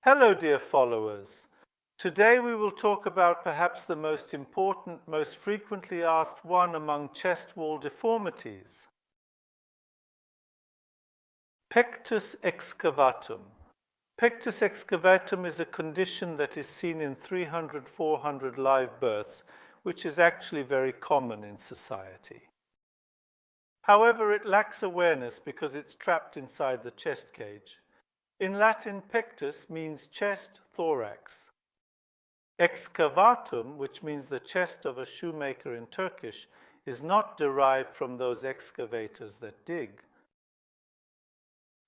Hello, dear followers. Today we will talk about perhaps the most important, most frequently asked one among chest wall deformities. Pectus excavatum. Pectus excavatum is a condition that is seen in 300-400 live births, which is actually very common in society. However, it lacks awareness because it's trapped inside the chest cage. In Latin, pectus means chest, thorax. Excavatum, which means the chest of a shoemaker in Turkish, is not derived from those excavators that dig.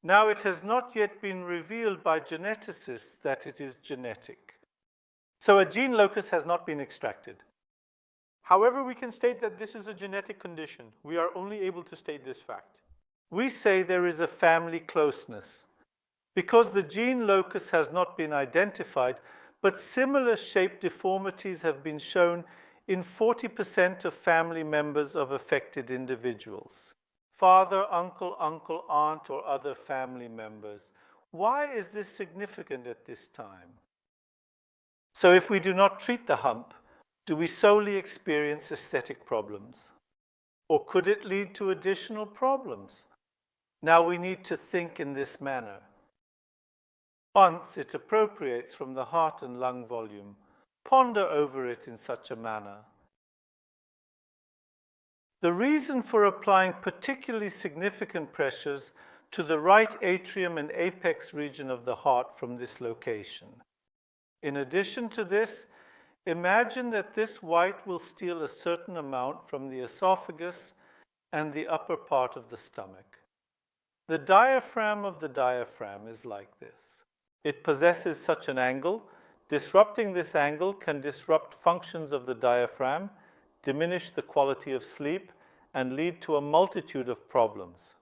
Now, it has not yet been revealed by geneticists that it is genetic. So a gene locus has not been extracted. However, we can state that this is a genetic condition. We are only able to state this fact. We say there is a family closeness. Because the gene locus has not been identified, but similar shaped deformities have been shown in 40% of family members of affected individuals. Father, uncle, aunt, or other family members. Why is this significant at this time? So if we do not treat the hump, do we solely experience aesthetic problems? Or could it lead to additional problems? Now we need to think in this manner. Once it appropriates from the heart and lung volume, ponder over it in such a manner. The reason for applying particularly significant pressures to the right atrium and apex region of the heart from this location. In addition to this, imagine that this white will steal a certain amount from the esophagus and the upper part of the stomach. The diaphragm of the diaphragm is like this. It possesses such an angle. Disrupting this angle can disrupt functions of the diaphragm, diminish the quality of sleep, and lead to a multitude of problems.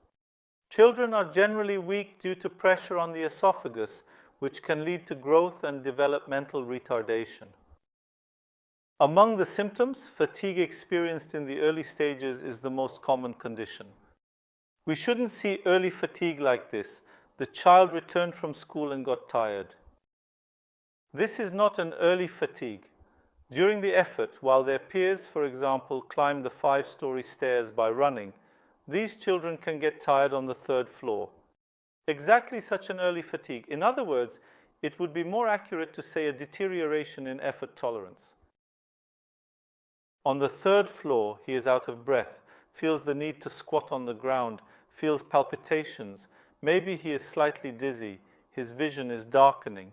Children are generally weak due to pressure on the esophagus, which can lead to growth and developmental retardation. Among the symptoms, fatigue experienced in the early stages is the most common condition. We shouldn't see early fatigue like this. The child returned from school and got tired. This is not an early fatigue. During the effort, while their peers, for example, climb the 5-story stairs by running, these children can get tired on the 3rd floor. Exactly such an early fatigue. In other words, it would be more accurate to say a deterioration in effort tolerance. On the 3rd floor, he is out of breath, feels the need to squat on the ground, feels palpitations. Maybe he is slightly dizzy. His vision is darkening.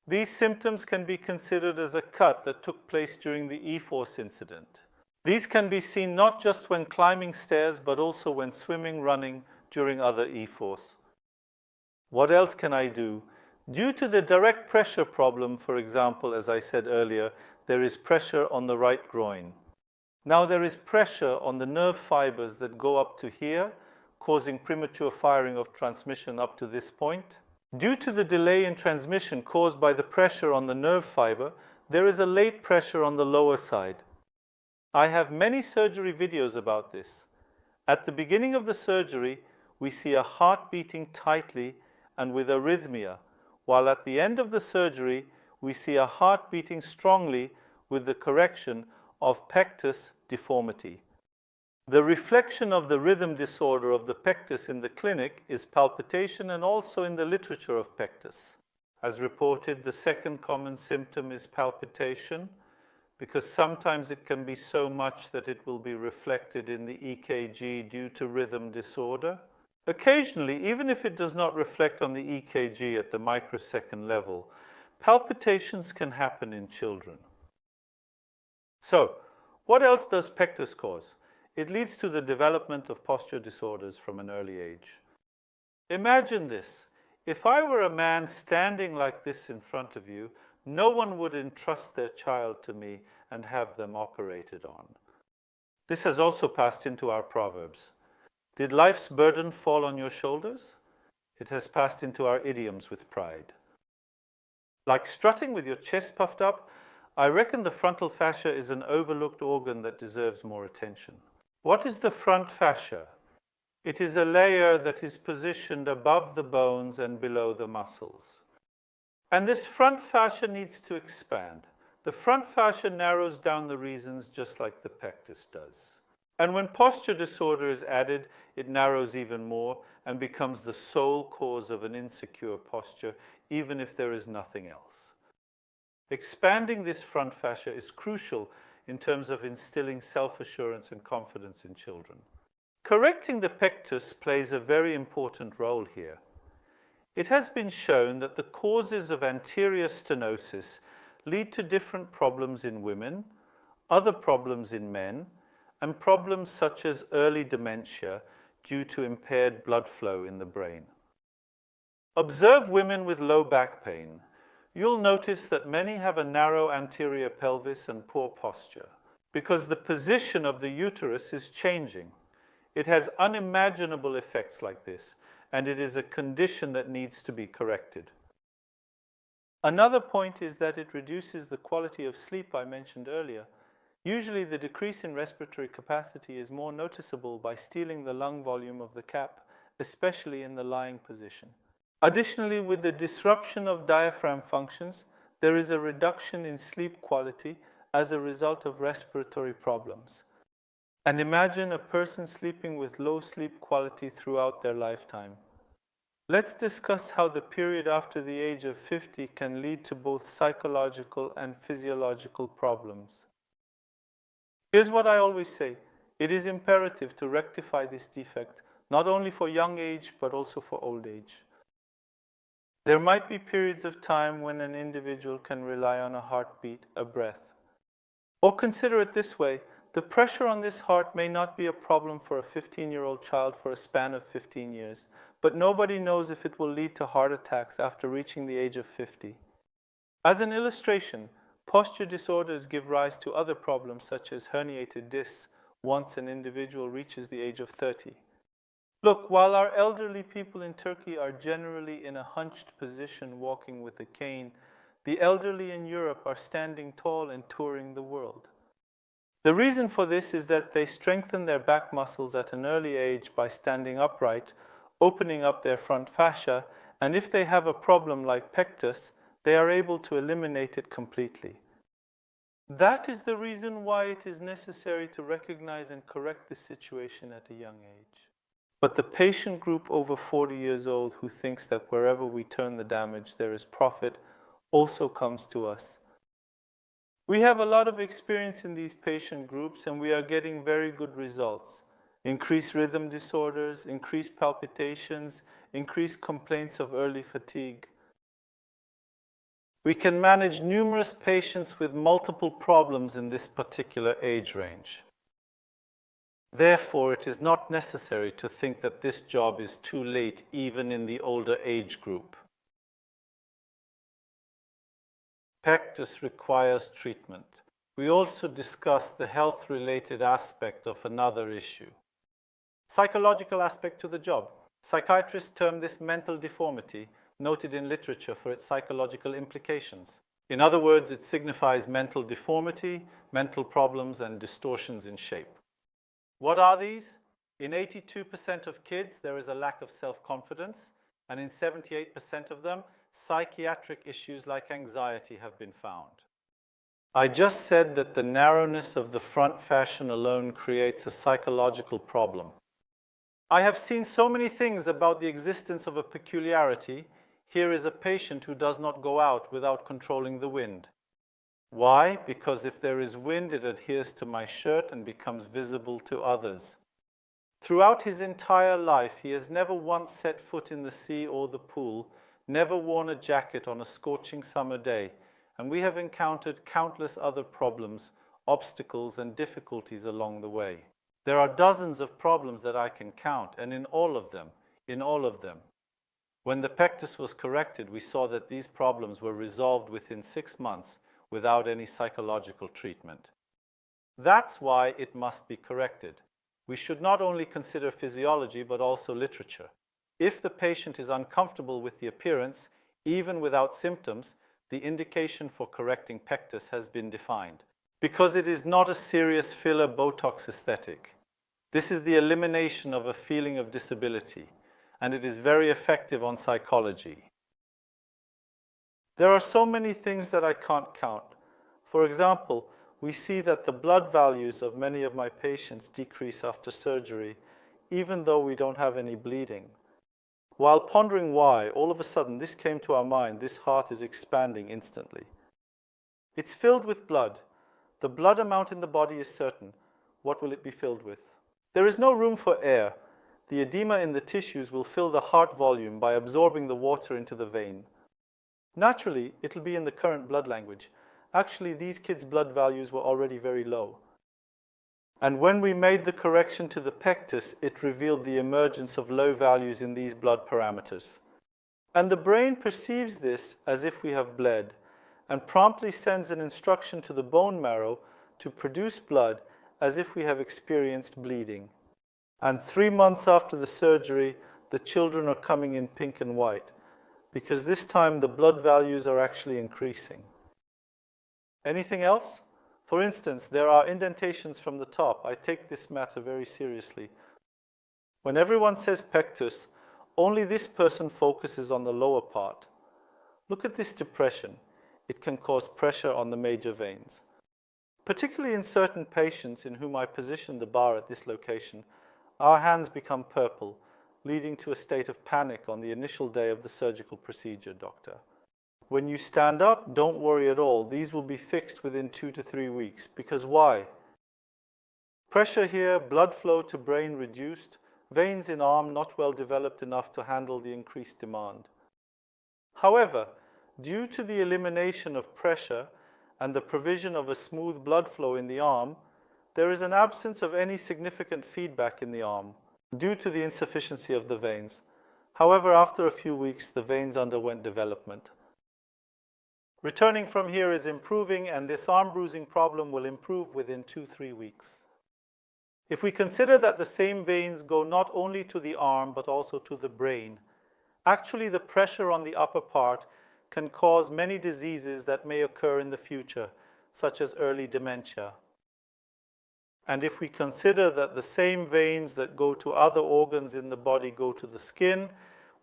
These symptoms can be considered as a cut that took place during the E-force incident. These can be seen not just when climbing stairs, but also when swimming, running, during other E-force. What else can I do? Due to the direct pressure problem, for example, as I said earlier, there is pressure on the right groin. Now there is pressure on the nerve fibers that go up to here, causing premature firing of transmission up to this point. Due to the delay in transmission caused by the pressure on the nerve fiber, there is a late pressure on the lower side. I have many surgery videos about this. At the beginning of the surgery, we see a heart beating tightly and with arrhythmia, while at the end of the surgery, we see a heart beating strongly with the correction of pectus deformity. The reflection of the rhythm disorder of the pectus in the clinic is palpitation and also in the literature of pectus. As reported, the second common symptom is palpitation, because sometimes it can be so much that it will be reflected in the EKG due to rhythm disorder. Occasionally, even if it does not reflect on the EKG at the microsecond level, palpitations can happen in children. So, what else does pectus cause? It leads to the development of posture disorders from an early age. Imagine this. If I were a man standing like this in front of you, no one would entrust their child to me and have them operated on. This has also passed into our proverbs. Did life's burden fall on your shoulders? It has passed into our idioms with pride. Like strutting with your chest puffed up, I reckon the frontal fascia is an overlooked organ that deserves more attention. What is the front fascia? It is a layer that is positioned above the bones and below the muscles. And this front fascia needs to expand. The front fascia narrows down the reasons just like the pectus does. And when posture disorder is added, it narrows even more and becomes the sole cause of an insecure posture, even if there is nothing else. Expanding this front fascia is crucial in terms of instilling self-assurance and confidence in children. Correcting the pectus plays a very important role here. It has been shown that the causes of anterior stenosis lead to different problems in women, other problems in men, and problems such as early dementia due to impaired blood flow in the brain. Observe women with low back pain. You'll notice that many have a narrow anterior pelvis and poor posture because the position of the uterus is changing. It has unimaginable effects like this, and it is a condition that needs to be corrected. Another point is that it reduces the quality of sleep I mentioned earlier. Usually the decrease in respiratory capacity is more noticeable by stealing the lung volume of the cap, especially in the lying position. Additionally, with the disruption of diaphragm functions, there is a reduction in sleep quality as a result of respiratory problems. And imagine a person sleeping with low sleep quality throughout their lifetime. Let's discuss how the period after the age of 50 can lead to both psychological and physiological problems. Here's what I always say. It is imperative to rectify this defect, not only for young age, but also for old age. There might be periods of time when an individual can rely on a heartbeat, a breath. Or consider it this way, the pressure on this heart may not be a problem for a 15-year-old child for a span of 15 years, but nobody knows if it will lead to heart attacks after reaching the age of 50. As an illustration, posture disorders give rise to other problems such as herniated discs once an individual reaches the age of 30. Look, while our elderly people in Turkey are generally in a hunched position walking with a cane, the elderly in Europe are standing tall and touring the world. The reason for this is that they strengthen their back muscles at an early age by standing upright, opening up their front fascia, and if they have a problem like pectus, they are able to eliminate it completely. That is the reason why it is necessary to recognize and correct this situation at a young age. But the patient group over 40 years old who thinks that wherever we turn the damage there is profit also comes to us. We have a lot of experience in these patient groups and we are getting very good results. Increased rhythm disorders, increased palpitations, increased complaints of early fatigue. We can manage numerous patients with multiple problems in this particular age range. Therefore, it is not necessary to think that this job is too late even in the older age group. Pectus requires treatment. We also discussed the health-related aspect of another issue. Psychological aspect to the job. Psychiatrists term this mental deformity, noted in literature for its psychological implications. In other words, it signifies mental deformity, mental problems, and distortions in shape. What are these? In 82% of kids, there is a lack of self-confidence, and in 78% of them, psychiatric issues like anxiety have been found. I just said that the narrowness of the front fascia alone creates a psychological problem. I have seen so many things about the existence of a peculiarity. Here is a patient who does not go out without controlling the wind. Why? Because if there is wind, it adheres to my shirt and becomes visible to others. Throughout his entire life, he has never once set foot in the sea or the pool, never worn a jacket on a scorching summer day, and we have encountered countless other problems, obstacles, and difficulties along the way. There are dozens of problems that I can count, and in all of them, when the pectus was corrected, we saw that these problems were resolved within 6 months without any psychological treatment. That's why it must be corrected. We should not only consider physiology, but also literature. If the patient is uncomfortable with the appearance, even without symptoms, the indication for correcting pectus has been defined. Because it is not a serious filler Botox aesthetic. This is the elimination of a feeling of disability, and it is very effective on psychology. There are so many things that I can't count. For example, we see that the blood values of many of my patients decrease after surgery, even though we don't have any bleeding. While pondering why, all of a sudden this came to our mind: this heart is expanding instantly. It's filled with blood. The blood amount in the body is certain. What will it be filled with? There is no room for air. The edema in the tissues will fill the heart volume by absorbing the water into the vein. Naturally, it'll be in the current blood language. Actually, these kids' blood values were already very low. And when we made the correction to the pectus, it revealed the emergence of low values in these blood parameters. And the brain perceives this as if we have bled, and promptly sends an instruction to the bone marrow to produce blood as if we have experienced bleeding. And 3 months after the surgery, the children are coming in pink and white, because this time the blood values are actually increasing. Anything else? For instance, there are indentations from the top. I take this matter very seriously. When everyone says pectus, only this person focuses on the lower part. Look at this depression. It can cause pressure on the major veins. Particularly in certain patients in whom I position the bar at this location, our hands become purple, leading to a state of panic on the initial day of the surgical procedure, doctor. When you stand up, don't worry at all. These will be fixed within 2 to 3 weeks. Because why? Pressure here, blood flow to brain reduced, veins in arm not well developed enough to handle the increased demand. However, due to the elimination of pressure and the provision of a smooth blood flow in the arm, there is an absence of any significant feedback in the arm due to the insufficiency of the veins. However, after a few weeks, the veins underwent development. Returning from here is improving, and this arm bruising problem will improve within 2-3 weeks. If we consider that the same veins go not only to the arm but also to the brain, actually the pressure on the upper part can cause many diseases that may occur in the future, such as early dementia. And if we consider that the same veins that go to other organs in the body go to the skin,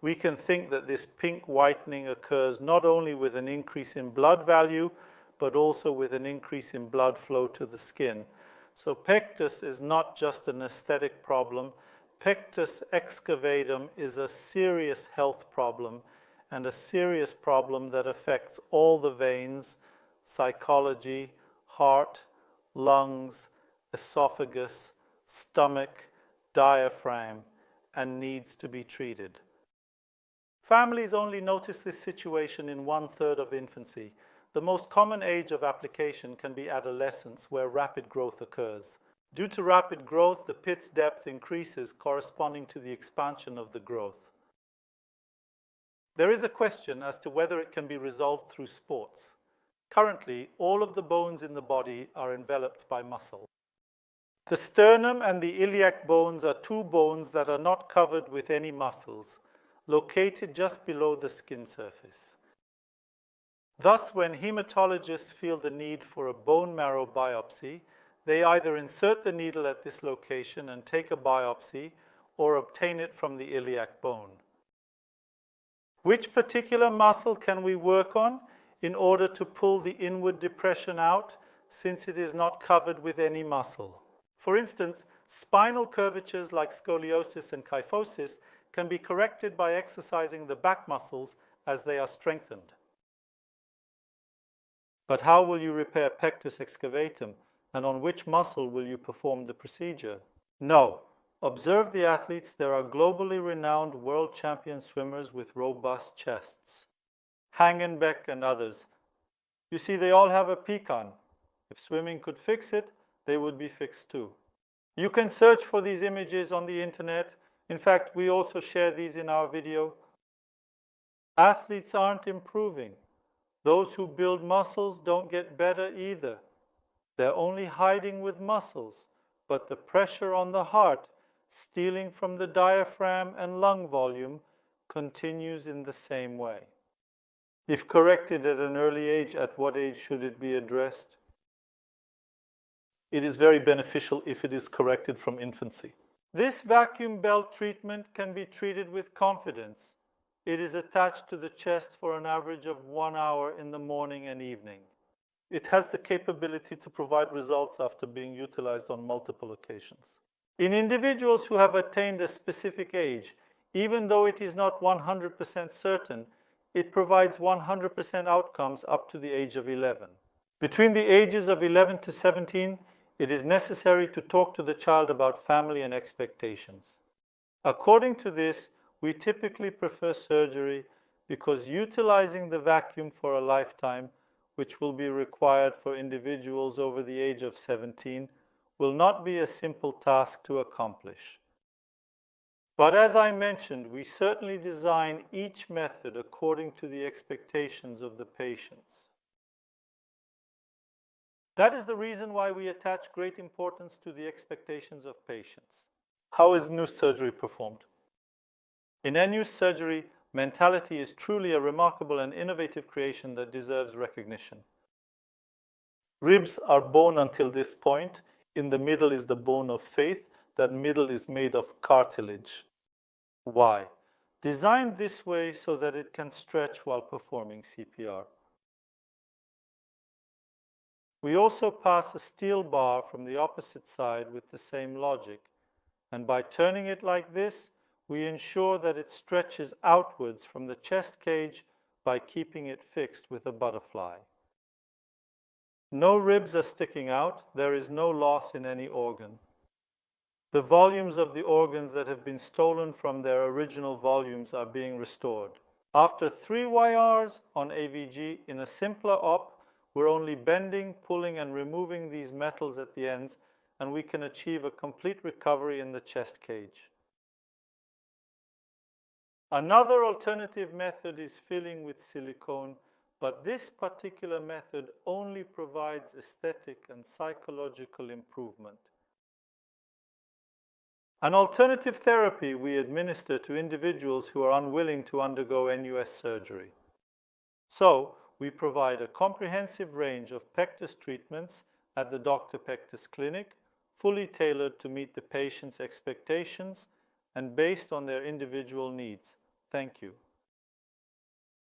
we can think that this pink whitening occurs not only with an increase in blood value, but also with an increase in blood flow to the skin. So pectus is not just an aesthetic problem. Pectus excavatum is a serious health problem, and a serious problem that affects all the veins, psychology, heart, lungs, esophagus, stomach, diaphragm, and needs to be treated. Families only notice this situation in 1/3 of infancy. The most common age of application can be adolescence, where rapid growth occurs. Due to rapid growth, the pit's depth increases, corresponding to the expansion of the growth. There is a question as to whether it can be resolved through sports. Currently, all of the bones in the body are enveloped by muscle. The sternum and the iliac bones are 2 bones that are not covered with any muscles, located just below the skin surface. Thus, when hematologists feel the need for a bone marrow biopsy, they either insert the needle at this location and take a biopsy, or obtain it from the iliac bone. Which particular muscle can we work on in order to pull the inward depression out, since it is not covered with any muscle? For instance, spinal curvatures like scoliosis and kyphosis can be corrected by exercising the back muscles as they are strengthened. But how will you repair pectus excavatum, and on which muscle will you perform the procedure? No. Observe the athletes. There are globally renowned world champion swimmers with robust chests. Hangenbeck and others. You see, they all have a pecan. If swimming could fix it, they would be fixed too. You can search for these images on the internet. In fact, we also share these in our video. Athletes aren't improving. Those who build muscles don't get better either. They're only hiding with muscles, but the pressure on the heart, stealing from the diaphragm and lung volume, continues in the same way. If corrected at an early age, at what age should it be addressed? It is very beneficial if it is corrected from infancy. This vacuum belt treatment can be treated with confidence. It is attached to the chest for an average of 1 hour in the morning and evening. It has the capability to provide results after being utilized on multiple occasions. In individuals who have attained a specific age, even though it is not 100% certain, it provides 100% outcomes up to the age of 11. Between the ages of 11 to 17, it is necessary to talk to the child about family and expectations. According to this, we typically prefer surgery because utilizing the vacuum for a lifetime, which will be required for individuals over the age of 17, will not be a simple task to accomplish. But as I mentioned, we certainly design each method according to the expectations of the patients. That is the reason why we attach great importance to the expectations of patients. How is nuss surgery performed? In nuss surgery, mentality is truly a remarkable and innovative creation that deserves recognition. Ribs are bone until this point. In the middle is the bone of faith. That middle is made of cartilage. Why? Designed this way so that it can stretch while performing CPR. We also pass a steel bar from the opposite side with the same logic, and by turning it like this, we ensure that it stretches outwards from the chest cage by keeping it fixed with a butterfly. No ribs are sticking out. There is no loss in any organ. The volumes of the organs that have been stolen from their original volumes are being restored. After 3 YRs on AVG in a simpler op, we're only bending, pulling, and removing these metals at the ends, and we can achieve a complete recovery in the chest cage. Another alternative method is filling with silicone, but this particular method only provides aesthetic and psychological improvement. An alternative therapy we administer to individuals who are unwilling to undergo NUS surgery. So, we provide a comprehensive range of Pectus treatments at the Dr. Pectus Clinic, fully tailored to meet the patient's expectations and based on their individual needs. Thank you.